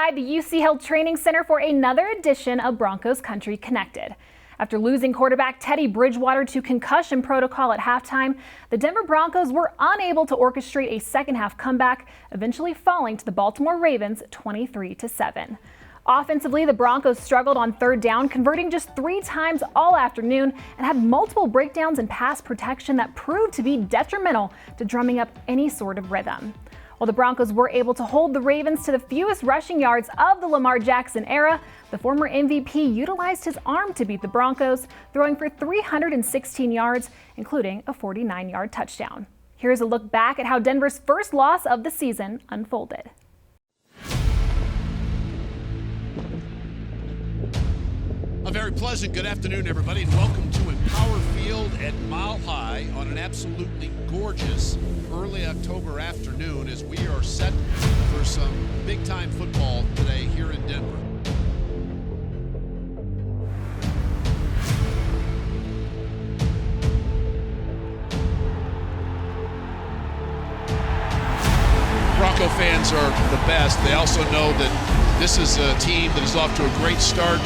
by the UC Health Training Center for another edition of Broncos Country Connected. After losing quarterback Teddy Bridgewater to concussion protocol at halftime, the Denver Broncos were unable to orchestrate a second-half comeback, eventually falling to the Baltimore Ravens 23-7. Offensively, the Broncos struggled on third down, converting just 3 times all afternoon and had multiple breakdowns in pass protection that proved to be detrimental to drumming up any sort of rhythm. While the Broncos were able to hold the Ravens to the fewest rushing yards of the Lamar Jackson era, the former MVP utilized his arm to beat the Broncos, throwing for 316 yards, including a 49-yard touchdown. Here's a look back at how Denver's first loss of the season unfolded. A very pleasant good afternoon, everybody, and welcome to Empower Field at Mile High on an absolutely gorgeous early October afternoon as we are set for some big-time football today here in Denver. Bronco fans are the best. They also know that this is a team that is off to a great start.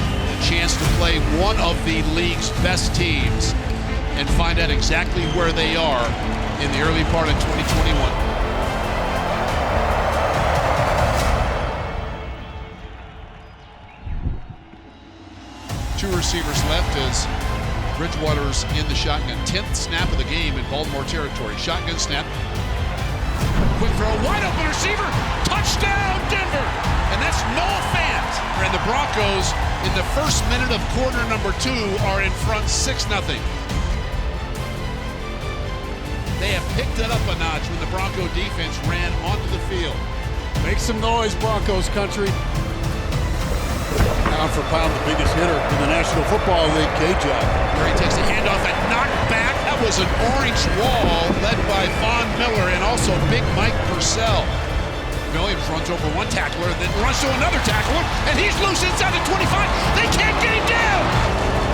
Chance to play one of the league's best teams and find out exactly where they are in the early part of 2021. Two receivers left as Bridgewater's in the shotgun. 10th snap of the game in Baltimore territory. Shotgun snap. Quick throw, wide open receiver. Touchdown, Denver! And that's Noah Fant. And the Broncos, in the first minute of quarter number 2, are in front 6-0. They have picked it up a notch when the Bronco defense ran onto the field. Make some noise, Broncos country. Pound for pound, the biggest hitter in the National Football League, KJ. Where he takes the handoff and knocked back. That was an orange wall led by Von Miller and also Big Mike Purcell. Williams runs over one tackler and then runs to another tackler, and he's loose inside the 25. They can't get him down.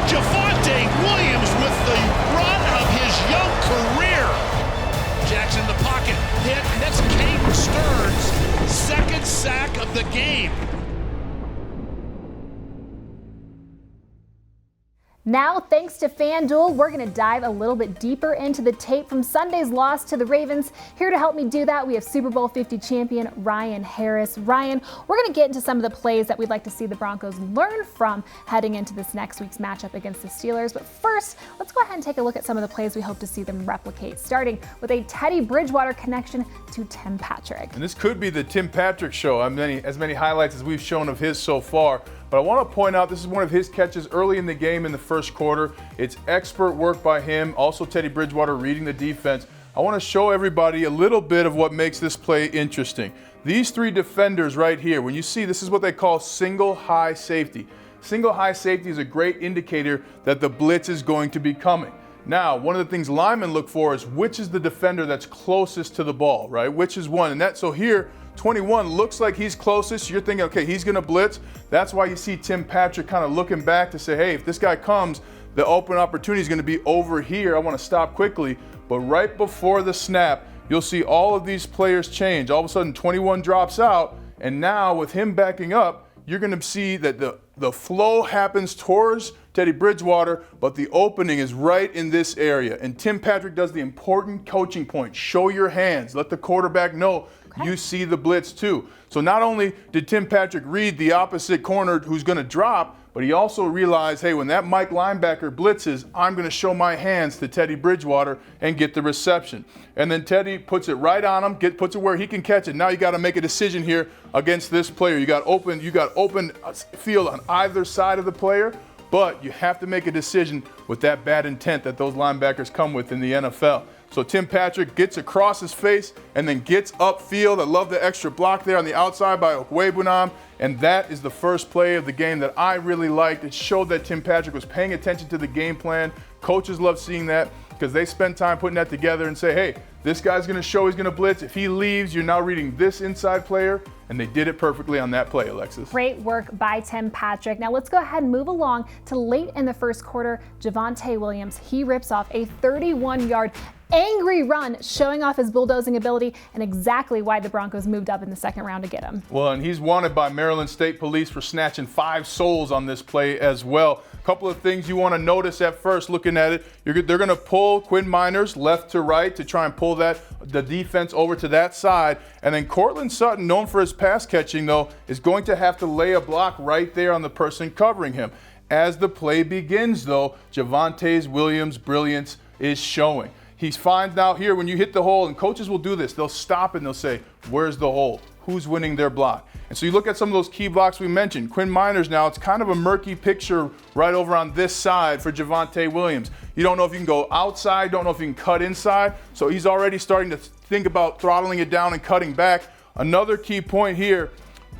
Javonte Williams with the run of his young career. Jackson in the pocket, hit, and that's Caden Stearns' second sack of the game. Now, thanks to FanDuel, we're going to dive a little bit deeper into the tape from Sunday's loss to the Ravens. Here to help me do that, we have Super Bowl 50 champion Ryan Harris. Ryan, we're going to get into some of the plays that we'd like to see the Broncos learn from heading into this next week's matchup against the Steelers. But first, let's go ahead and take a look at some of the plays we hope to see them replicate, starting with a Teddy Bridgewater connection to Tim Patrick. And this could be the Tim Patrick show. As many highlights as we've shown of his so far. But I want to point out this is one of his catches early in the game in the first quarter. It's expert work by him. Also Teddy Bridgewater reading the defense. I want to show everybody a little bit of what makes this play interesting. These 3 defenders right here, when you see this is what they call single high safety. Single high safety is a great indicator that the blitz is going to be coming. Now, one of the things linemen look for is which is the defender that's closest to the ball, right? Which is one. And so here, 21 looks like he's closest. You're thinking, okay, he's going to blitz. That's why you see Tim Patrick kind of looking back to say, hey, if this guy comes, the open opportunity is going to be over here. I want to stop quickly. But right before the snap, you'll see all of these players change. All of a sudden, 21 drops out. And now with him backing up, you're going to see that the flow happens towards Teddy Bridgewater, but the opening is right in this area. And Tim Patrick does the important coaching point. Show your hands. Let the quarterback know you see the blitz too. So not only did Tim Patrick read the opposite corner who's going to drop, but he also realized, hey, when that Mike linebacker blitzes, I'm going to show my hands to Teddy Bridgewater and get the reception. And then Teddy puts it right on him, puts it where he can catch it. Now you got to make a decision here against this player. You got open field on either side of the player, but you have to make a decision with that bad intent that those linebackers come with in the NFL. So Tim Patrick gets across his face and then gets upfield. I love the extra block there on the outside by Okwebunam. And that is the first play of the game that I really liked. It showed that Tim Patrick was paying attention to the game plan. Coaches love seeing that because they spend time putting that together and say, hey, this guy's going to show he's going to blitz. If he leaves, you're now reading this inside player. And they did it perfectly on that play, Alexis. Great work by Tim Patrick. Now let's go ahead and move along to late in the first quarter. Javonte Williams, he rips off a 31-yard angry run, showing off his bulldozing ability and exactly why the Broncos moved up in the second round to get him. Well, and he's wanted by Maryland State Police for snatching 5 souls on this play as well. A couple of things you want to notice at first looking at it. They're going to pull Quinn Miners left to right to try and pull the defense over to that side. And then Cortland Sutton, known for his pass catching, though, is going to have to lay a block right there on the person covering him. As the play begins, though, Javonte Williams' brilliance is showing. He finds out here when you hit the hole, and coaches will do this, they'll stop and they'll say, where's the hole? Who's winning their block? And so you look at some of those key blocks we mentioned. Quinn Miners now, it's kind of a murky picture right over on this side for Javonte Williams. You don't know if you can go outside, don't know if you can cut inside. So he's already starting to think about throttling it down and cutting back. Another key point here,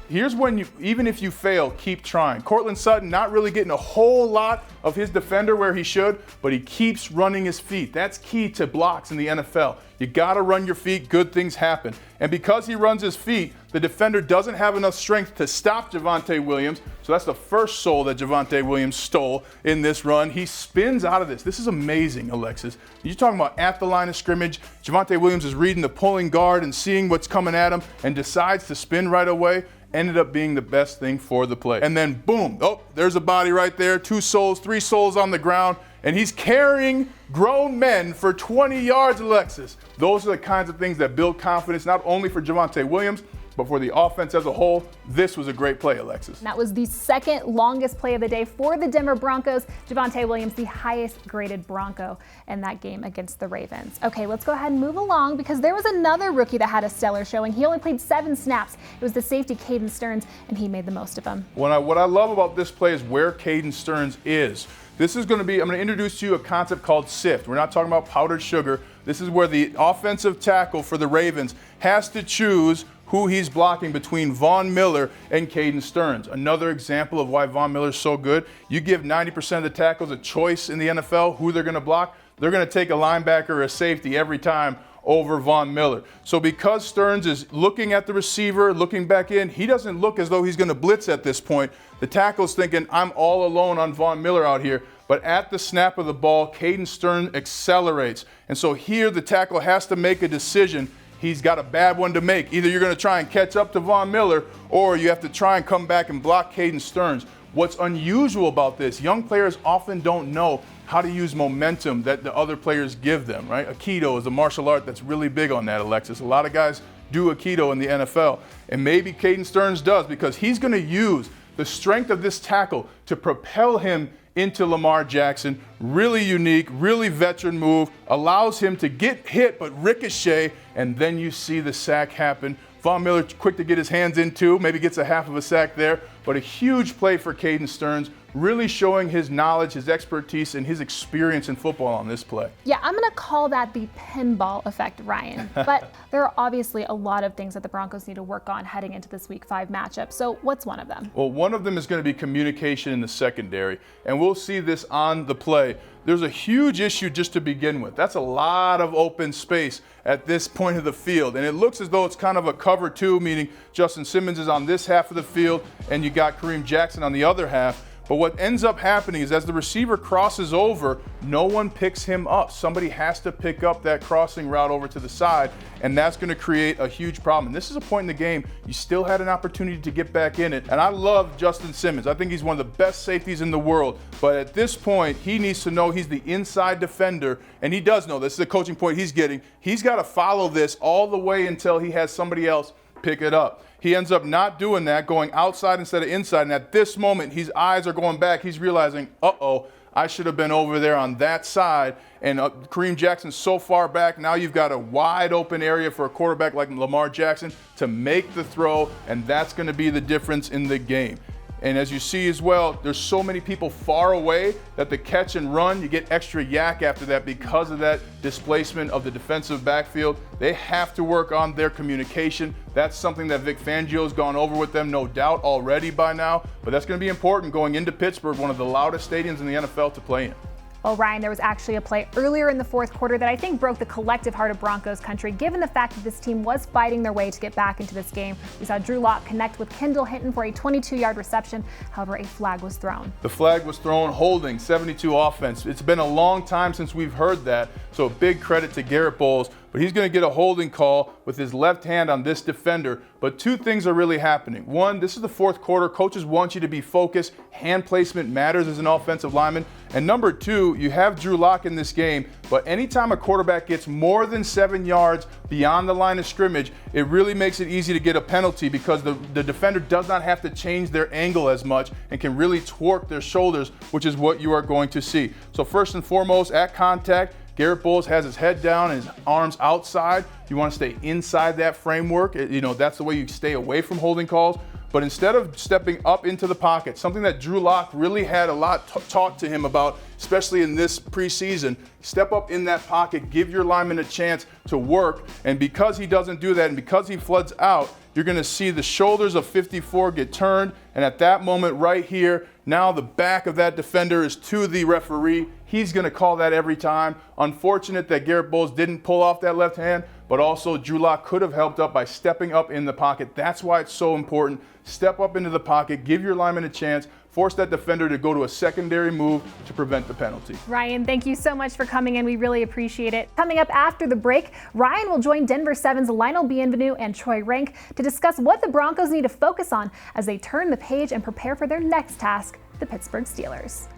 here's when even if you fail, keep trying. Cortland Sutton not really getting a whole lot of his defender where he should, but he keeps running his feet. That's key to blocks in the NFL. You gotta run your feet, good things happen. And because he runs his feet, the defender doesn't have enough strength to stop Javonte Williams. So that's the first soul that Javonte Williams stole in this run. He spins out of this. This is amazing, Alexis. You're talking about at the line of scrimmage. Javonte Williams is reading the pulling guard and seeing what's coming at him and decides to spin right away. Ended up being the best thing for the play. And then boom, oh, there's a body right there, 2 souls, 3 souls on the ground, and he's carrying grown men for 20 yards, Alexis. Those are the kinds of things that build confidence, not only for Javonte Williams, but for the offense as a whole. This was a great play, Alexis. That was the second longest play of the day for the Denver Broncos. Javonte Williams, the highest graded Bronco in that game against the Ravens. Okay, let's go ahead and move along because there was another rookie that had a stellar showing. He only played 7 snaps. It was the safety Caden Stearns, and he made the most of them. What I love about this play is where Caden Stearns is. This is going to be, I'm going to introduce to you a concept called sift. We're not talking about powdered sugar. This is where the offensive tackle for the Ravens has to choose who he's blocking between Von Miller and Caden Stearns. Another example of why Von Miller's so good. You give 90% of the tackles a choice in the NFL who they're going to block. They're going to take a linebacker or a safety every time over Von Miller. So because Stearns is looking at the receiver, looking back in, he doesn't look as though he's going to blitz at this point. The tackle's thinking, I'm all alone on Von Miller out here. But at the snap of the ball, Caden Stearns accelerates. And so here the tackle has to make a decision. He's got a bad one to make. Either you're going to try and catch up to Von Miller, or you have to try and come back and block Caden Stearns. What's unusual about this, young players often don't know how to use momentum that the other players give them, right? Aikido is a martial art that's really big on that, Alexis. A lot of guys do Aikido in the NFL, and maybe Caden Stearns does because he's going to use the strength of this tackle to propel him into Lamar Jackson. Really unique, really veteran move, allows him to get hit but ricochet, and then you see the sack happen. Von Miller quick to get his hands in too, maybe gets a half of a sack there, but a huge play for Caden Stearns, really showing his knowledge, his expertise, and his experience in football on this play. Yeah, I'm going to call that the pinball effect, Ryan. But there are obviously a lot of things that the Broncos need to work on heading into this Week 5 matchup. So what's one of them? Well, one of them is going to be communication in the secondary, and we'll see this on the play. There's a huge issue just to begin with. That's a lot of open space at this point of the field, and it looks as though it's kind of a cover 2, meaning Justin Simmons is on this half of the field, and you got Kareem Jackson on the other half. But what ends up happening is as the receiver crosses over, no one picks him up. Somebody has to pick up that crossing route over to the side, and that's going to create a huge problem. And this is a point in the game you still had an opportunity to get back in it. And I love Justin Simmons. I think he's one of the best safeties in the world. But at this point, he needs to know he's the inside defender, and he does know this is a coaching point he's getting. He's got to follow this all the way until he has somebody else pick it up. He ends up not doing that, going outside instead of inside. And at this moment, his eyes are going back. He's realizing, uh-oh, I should have been over there on that side. And Kareem Jackson's so far back. Now you've got a wide open area for a quarterback like Lamar Jackson to make the throw. And that's going to be the difference in the game. And as you see as well, there's so many people far away that the catch and run, you get extra yak after that because of that displacement of the defensive backfield. They have to work on their communication. That's something that Vic Fangio's gone over with them, no doubt, already by now. But that's going to be important going into Pittsburgh, one of the loudest stadiums in the NFL to play in. Well, Ryan, there was actually a play earlier in the fourth quarter that I think broke the collective heart of Broncos country, given the fact that this team was fighting their way to get back into this game. We saw Drew Lock connect with Kendall Hinton for a 22-yard reception. However, a flag was thrown. The flag was thrown, holding 72 offense. It's been a long time since we've heard that, so big credit to Garrett Bowles. But he's going to get a holding call with his left hand on this defender. But two things are really happening. One, this is the fourth quarter. Coaches want you to be focused. Hand placement matters as an offensive lineman. And number two, you have Drew Lock in this game, but anytime a quarterback gets more than 7 yards beyond the line of scrimmage, it really makes it easy to get a penalty because the defender does not have to change their angle as much and can really torque their shoulders, which is what you are going to see. So first and foremost, at contact, Garrett Bowles has his head down and his arms outside. You want to stay inside that framework. That's the way you stay away from holding calls. But instead of stepping up into the pocket, something that Drew Lock really had a lot taught to him about, especially in this preseason, step up in that pocket, give your lineman a chance to work. And because he doesn't do that and because he floods out, you're going to see the shoulders of 54 get turned. And at that moment right here, now the back of that defender is to the referee. He's going to call that every time. Unfortunate that Garrett Bowles didn't pull off that left hand, but also Drew Lock could have helped up by stepping up in the pocket. That's why it's so important. Step up into the pocket, give your lineman a chance, force that defender to go to a secondary move to prevent the penalty. Ryan, thank you so much for coming in. We really appreciate it. Coming up after the break, Ryan will join Denver 7's Lionel Bienvenu and Troy Rank to discuss what the Broncos need to focus on as they turn the page and prepare for their next task, the Pittsburgh Steelers.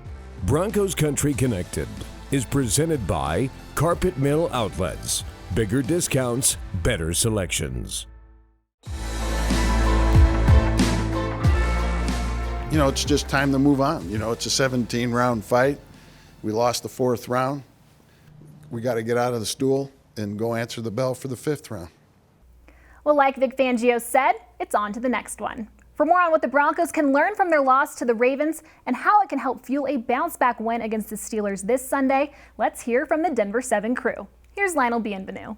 Broncos Country Connected is presented by Carpet Mill Outlets. Bigger discounts, better selections. It's just time to move on. It's a 17-round fight. We lost the fourth round. We got to get out of the stool and go answer the bell for the fifth round. Well, like Vic Fangio said, it's on to the next one. For more on what the Broncos can learn from their loss to the Ravens and how it can help fuel a bounce-back win against the Steelers this Sunday, let's hear from the Denver 7 crew. Here's Lionel Bienvenu.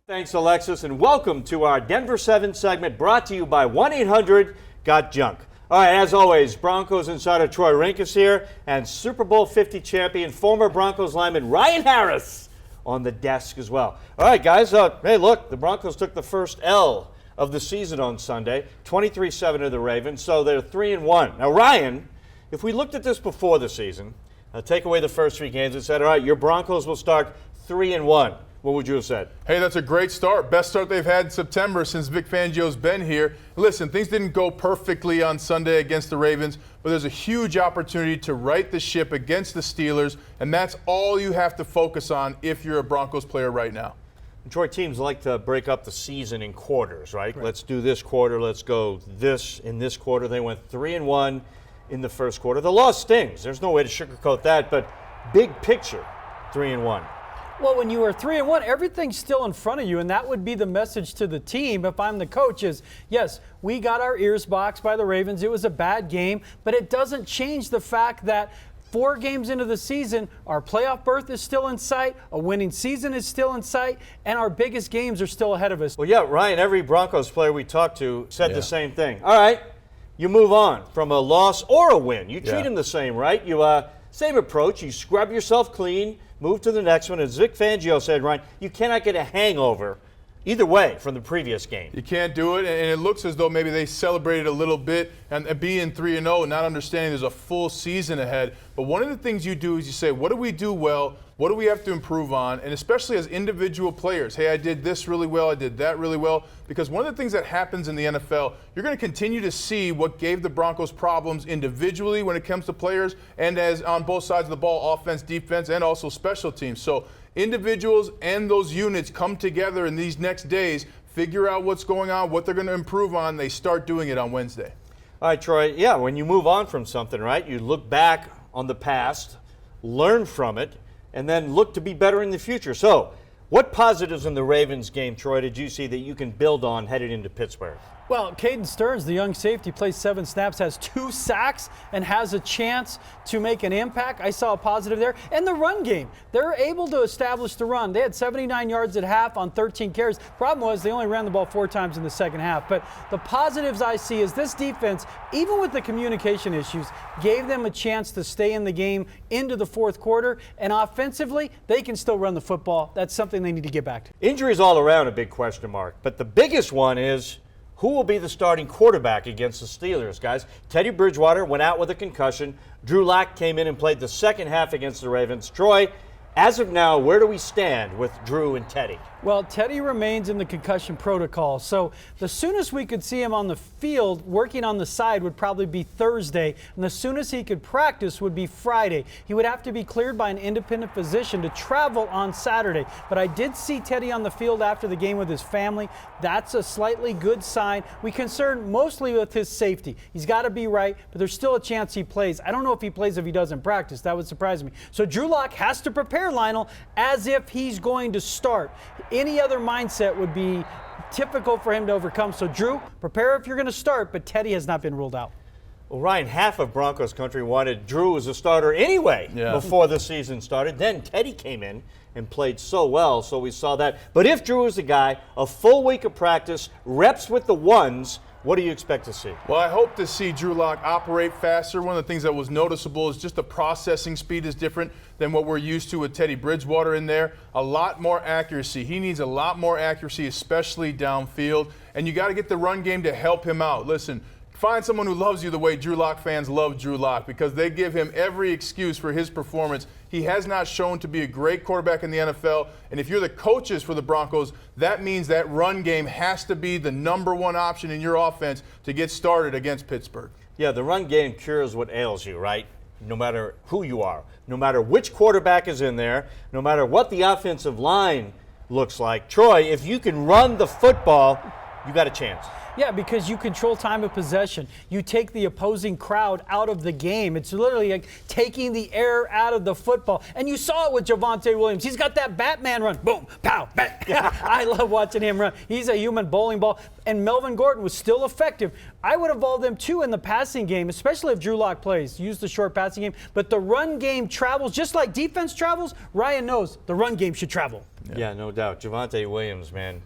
Thanks, Alexis, and welcome to our Denver 7 segment brought to you by 1-800-GOT-JUNK. All right, as always, Broncos insider Troy Rank is here, and Super Bowl 50 champion, former Broncos lineman Ryan Harris on the desk as well. All right, guys, hey, look, the Broncos took the first L of the season on Sunday, 23-7 of the Ravens, so they're 3-1. Now, Ryan, if we looked at this before the season, take away the first 3 games and said, all right, your Broncos will start 3-1. What would you have said? Hey, that's a great start. Best start they've had in September since Vic Fangio's been here. Listen, things didn't go perfectly on Sunday against the Ravens, but there's a huge opportunity to right the ship against the Steelers, and that's all you have to focus on if you're a Broncos player right now. Troy, teams like to break up the season in quarters, right? Let's do this quarter, let's go this in this quarter. They went 3-1 in the first quarter. The loss stings. There's no way to sugarcoat that, but big picture, 3-1. Well, when you are 3-1, everything's still in front of you, and that would be the message to the team if I'm the coach is, yes, we got our ears boxed by the Ravens. It was a bad game, but it doesn't change the fact that 4 games into the season, our playoff berth is still in sight, a winning season is still in sight, and our biggest games are still ahead of us. Well, yeah, Ryan, every Broncos player we talked to said the same thing. All right, you move on from a loss or a win. You treat them the same, right? You same approach. You scrub yourself clean, move to the next one. As Vic Fangio said, Ryan, you cannot get a hangover either way from the previous game. You can't do it, and it looks as though maybe they celebrated a little bit and being 3-0 and not understanding there's a full season ahead. But one of the things you do is you say, what do we do well? What do we have to improve on? And especially as individual players, hey, I did this really well, I did that really well. Because one of the things that happens in the NFL, you're going to continue to see what gave the Broncos problems individually when it comes to players and as on both sides of the ball, offense, defense, and also special teams. So individuals and those units come together in these next days, figure out what's going on, what they're going to improve on. They start doing it on Wednesday. All right, Troy, yeah, when you move on from something, right, you look back on the past, learn from it, and then look to be better in the future. So what positives in the Ravens game, Troy, did you see that you can build on headed into Pittsburgh? Well, Caden Stearns, the young safety, plays 7 snaps, has 2 sacks, and has a chance to make an impact. I saw a positive there. And the run game, they're able to establish the run. They had 79 yards at half on 13 carries. Problem was they only ran the ball 4 times in the second half. But the positives I see is this defense, even with the communication issues, gave them a chance to stay in the game into the fourth quarter. And offensively, they can still run the football. That's something they need to get back to. Injuries all around, a big question mark. But the biggest one is, who will be the starting quarterback against the Steelers, guys? Teddy Bridgewater went out with a concussion. Drew Lock came in and played the second half against the Ravens. Troy, as of now, where do we stand with Drew and Teddy? Well, Teddy remains in the concussion protocol, so the soonest we could see him on the field working on the side would probably be Thursday, and the soonest he could practice would be Friday. He would have to be cleared by an independent physician to travel on Saturday, but I did see Teddy on the field after the game with his family. That's a slightly good sign. We concern mostly with his safety. He's got to be right, but there's still a chance he plays. I don't know if he plays if he doesn't practice. That would surprise me. So Drew Lock has to prepare Lionel as if he's going to start. Any other mindset would be typical for him to overcome. So, Drew, prepare if you're going to start, but Teddy has not been ruled out. Well, Ryan, half of Broncos country wanted Drew as a starter anyway before the season started. Then Teddy came in and played so well, so we saw that. But if Drew is the guy, a full week of practice, reps with the ones, what do you expect to see? Well, I hope to see Drew Lock operate faster. One of the things that was noticeable is just the processing speed is different than what we're used to with Teddy Bridgewater in there. A lot more accuracy. He needs a lot more accuracy, especially downfield. And you got to get the run game to help him out. Listen, find someone who loves you the way Drew Lock fans love Drew Lock, because they give him every excuse for his performance. He has not shown to be a great quarterback in the NFL, and if you're the coaches for the Broncos, that means that run game has to be the #1 option in your offense to get started against Pittsburgh. Yeah, the run game cures what ails you, right? No matter who you are, no matter which quarterback is in there, no matter what the offensive line looks like. Troy, if you can run the football, you got a chance. Yeah, because you control time of possession. You take the opposing crowd out of the game. It's literally like taking the air out of the football. And you saw it with Javonte Williams. He's got that Batman run. Boom, pow, bang. I love watching him run. He's a human bowling ball. And Melvin Gordon was still effective. I would involve them too in the passing game, especially if Drew Lock plays. Use the short passing game. But the run game travels just like defense travels. Ryan knows the run game should travel. Yeah, no doubt. Javonte Williams, man.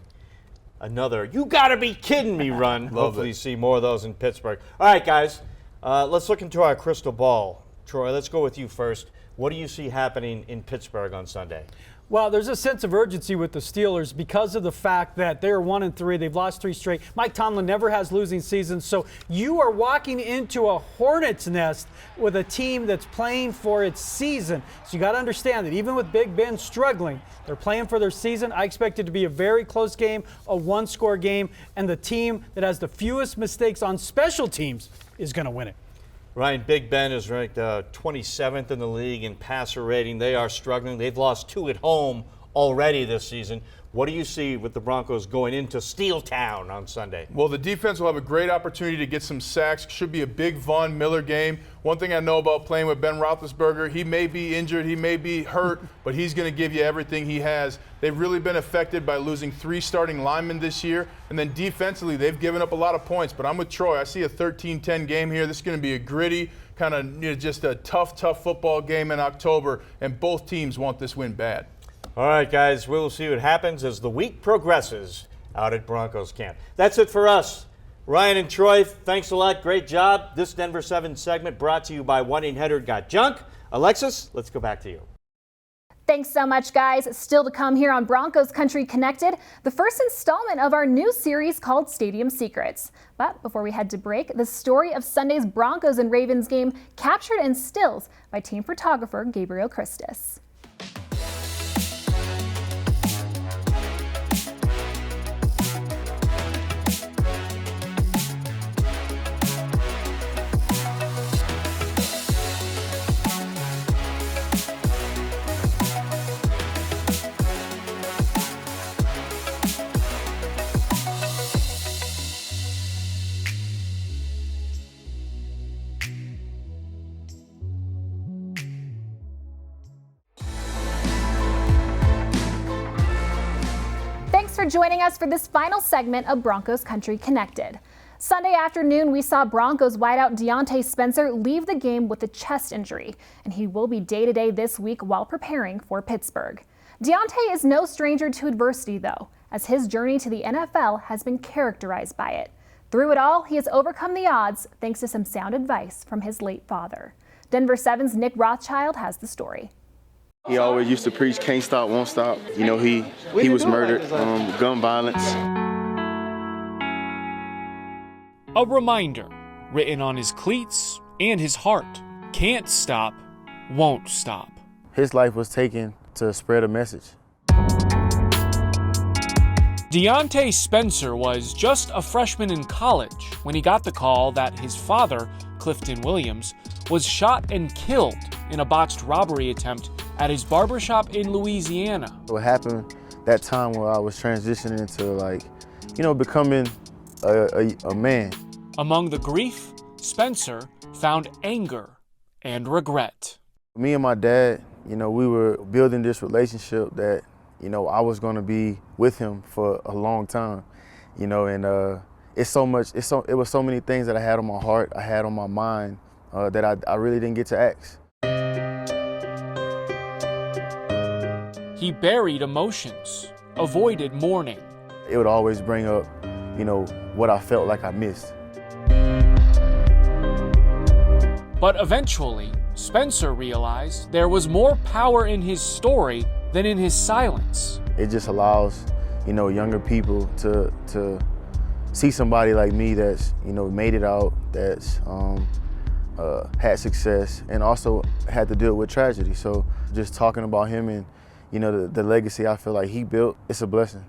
Another, you got to be kidding me run. Hopefully you see more of those in Pittsburgh. All right, guys, let's look into our crystal ball. Troy, let's go with you first. What do you see happening in Pittsburgh on Sunday? Well, there's a sense of urgency with the Steelers because of the fact that they're 1-3. They've lost 3 straight. Mike Tomlin never has losing seasons. So you are walking into a hornet's nest with a team that's playing for its season. So you got to understand that even with Big Ben struggling, they're playing for their season. I expect it to be a very close game, a 1-score game, and the team that has the fewest mistakes on special teams is going to win it. Ryan, Big Ben is ranked 27th in the league in passer rating. They are struggling. They've lost 2 at home already this season. What do you see with the Broncos going into Steel Town on Sunday? Well, the defense will have a great opportunity to get some sacks. Should be a big Von Miller game. One thing I know about playing with Ben Roethlisberger, he may be injured, he may be hurt, but he's going to give you everything he has. They've really been affected by losing 3 starting linemen this year. And then defensively, they've given up a lot of points. But I'm with Troy. I see a 13-10 game here. This is going to be a gritty, kind of just a tough football game in October. And both teams want this win bad. All right, guys, we'll see what happens as the week progresses out at Broncos camp. That's it for us. Ryan and Troy, thanks a lot. Great job. This Denver 7 segment brought to you by 1-800-GOT-JUNK. Alexis, let's go back to you. Thanks so much, guys. Still to come here on Broncos Country Connected, the first installment of our new series called Stadium Secrets. But before we head to break, the story of Sunday's Broncos and Ravens game captured in stills by team photographer Gabriel Christus. For joining us for this final segment of Broncos Country Connected. Sunday afternoon, we saw Broncos wideout Diontae Spencer leave the game with a chest injury, and he will be day-to-day this week while preparing for Pittsburgh. Diontae is no stranger to adversity, though, as his journey to the NFL has been characterized by it. Through it all, he has overcome the odds thanks to some sound advice from his late father. Denver 7's Nick Rothschild has the story. He always used to preach, can't stop, won't stop. You know, he was murdered, gun violence. A reminder written on his cleats and his heart. Can't stop, won't stop. His life was taken to spread a message. Diontae Spencer was just a freshman in college when he got the call that his father, Clifton Williams, was shot and killed in a botched robbery attempt at his barbershop in Louisiana. What happened that time where I was transitioning into becoming a man. Among the grief, Spencer found anger and regret. Me and my dad, we were building this relationship that, I was going to be with him for a long time, and it was so many things that I had on my heart, I had on my mind that I really didn't get to ask. He buried emotions, avoided mourning. It would always bring up, what I felt like I missed. But eventually, Spencer realized there was more power in his story than in his silence. It just allows, younger people to see somebody like me that's, made it out, that's had success, and also had to deal with tragedy. So just talking about him and, the legacy I feel like he built, it's a blessing.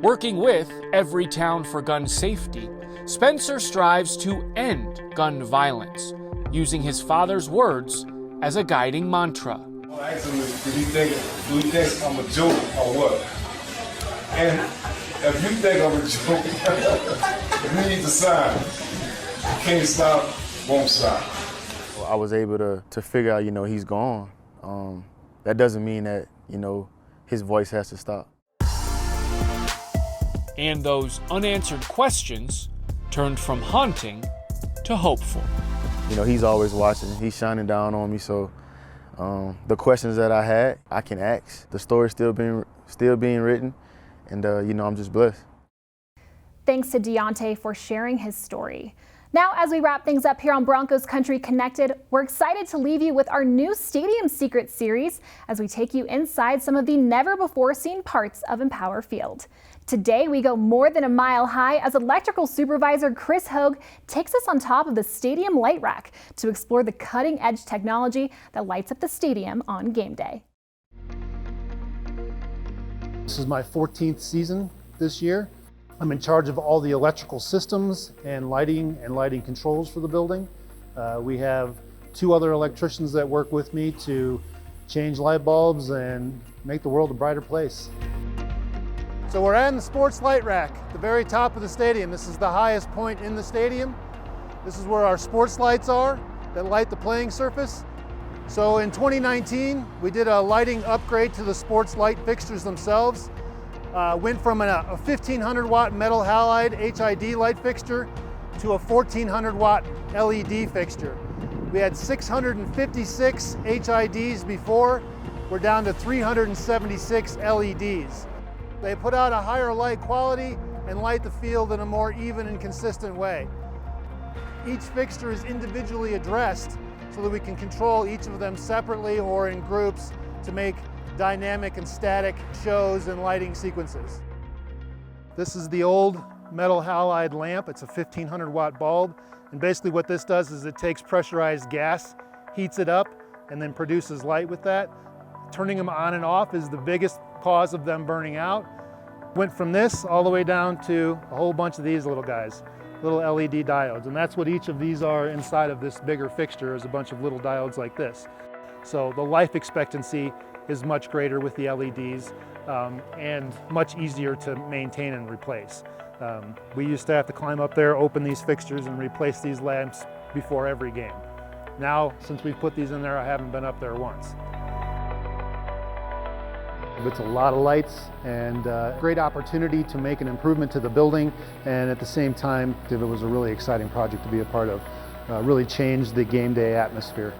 Working with Everytown for Gun Safety, Spencer strives to end gun violence, using his father's words as a guiding mantra. I asked him, do you think I'm a joke or what? And if you think I'm a joke, it needs a sign. Can't stop, won't stop. I was able to figure out, he's gone. That doesn't mean that, his voice has to stop. And those unanswered questions turned from haunting to hopeful. He's always watching. He's shining down on me. So the questions that I had, I can ask. The story's still being written, and I'm just blessed. Thanks to Diontae for sharing his story. Now, as we wrap things up here on Broncos Country Connected, we're excited to leave you with our new Stadium Secret series as we take you inside some of the never-before-seen parts of Empower Field. Today, we go more than a mile high as electrical supervisor Chris Hogue takes us on top of the stadium light rack to explore the cutting-edge technology that lights up the stadium on game day. This is my 14th season this year. I'm in charge of all the electrical systems and lighting controls for the building. We have 2 other electricians that work with me to change light bulbs and make the world a brighter place. So we're at the sports light rack, the very top of the stadium. This is the highest point in the stadium. This is where our sports lights are that light the playing surface. So in 2019, we did a lighting upgrade to the sports light fixtures themselves. Went from a 1500 watt metal halide HID light fixture to a 1400 watt LED fixture. We had 656 HIDs before. We're down to 376 LEDs. They put out a higher light quality and light the field in a more even and consistent way. Each fixture is individually addressed so that we can control each of them separately or in groups to make dynamic and static shows and lighting sequences. This is the old metal halide lamp. It's a 1500 watt bulb. And basically what this does is it takes pressurized gas, heats it up, and then produces light with that. Turning them on and off is the biggest cause of them burning out. Went from this all the way down to a whole bunch of these little guys, little LED diodes. And that's what each of these are inside of this bigger fixture, is a bunch of little diodes like this. So the life expectancy is much greater with the LEDs and much easier to maintain and replace. We used to have to climb up there, open these fixtures and replace these lamps before every game. Now, since we've put these in there, I haven't been up there once. It's a lot of lights and great opportunity to make an improvement to the building, and at the same time, it was a really exciting project to be a part of. Really changed the game day atmosphere.